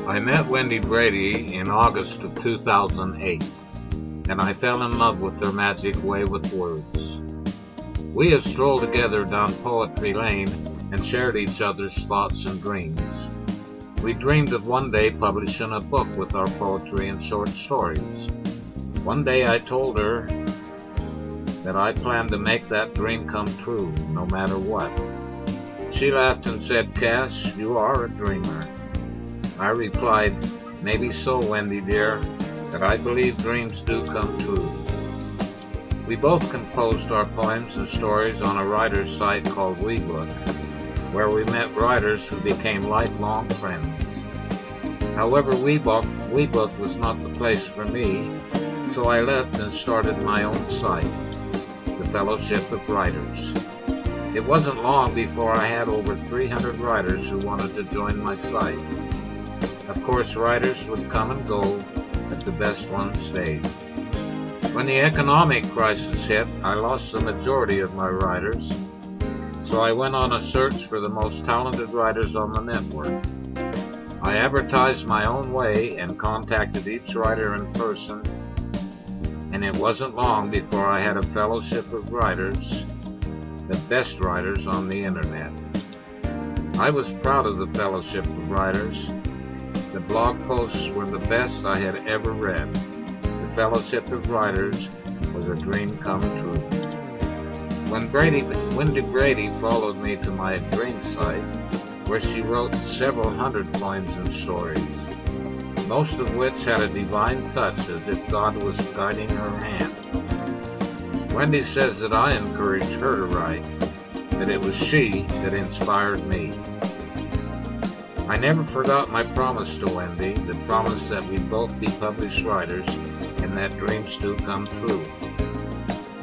I met Wendy Brady in August of 2008, and I fell in love with her magic way with words. We have strolled together down Poetry Lane and shared each other's thoughts and dreams. We dreamed of one day publishing a book with our poetry and short stories. One day I told her that I planned to make that dream come true, no matter what. She laughed and said, "Cass, you are a dreamer." I replied, "Maybe so, Wendy dear, but I believe dreams do come true." We both composed our poems and stories on a writer's site called WeBook, where we met writers who became lifelong friends. However, WeBook was not the place for me, so I left and started my own site, the Fellowship of Writers. It wasn't long before I had over 300 writers who wanted to join my site. Of course, writers would come and go, but the best ones stayed. When the economic crisis hit, I lost the majority of my writers, so I went on a search for the most talented writers on the network. I advertised my own way and contacted each writer in person, and it wasn't long before I had a fellowship of writers, the best writers on the internet. I was proud of the Fellowship of Writers. The blog posts were the best I had ever read. The Fellowship of Writers was a dream come true. When Wendy Brady followed me to my dream site, where she wrote several hundred poems and stories, most of which had a divine touch as if God was guiding her hand. Wendy says that I encouraged her to write, that it was she that inspired me. I never forgot my promise to Wendy, the promise that we'd both be published writers and that dreams do come true.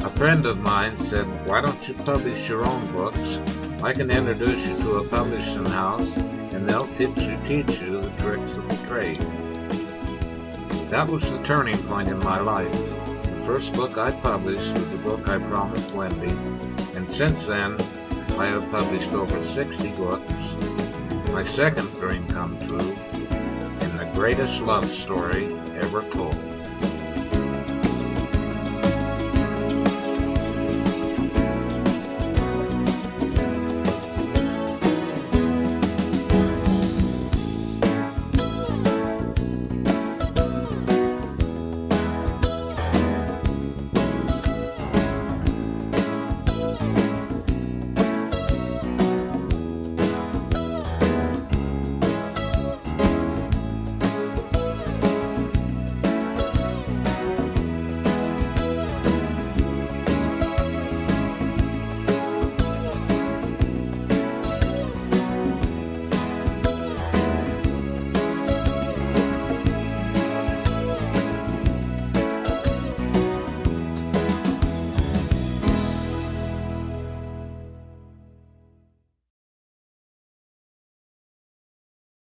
A friend of mine said, "Why don't you publish your own books? I can introduce you to a publishing house and they'll teach you the tricks of the trade." That was the turning point in my life. The first book I published was the book I promised Wendy, and since then I have published over 60 books. My second dream come true, and the greatest love story ever told.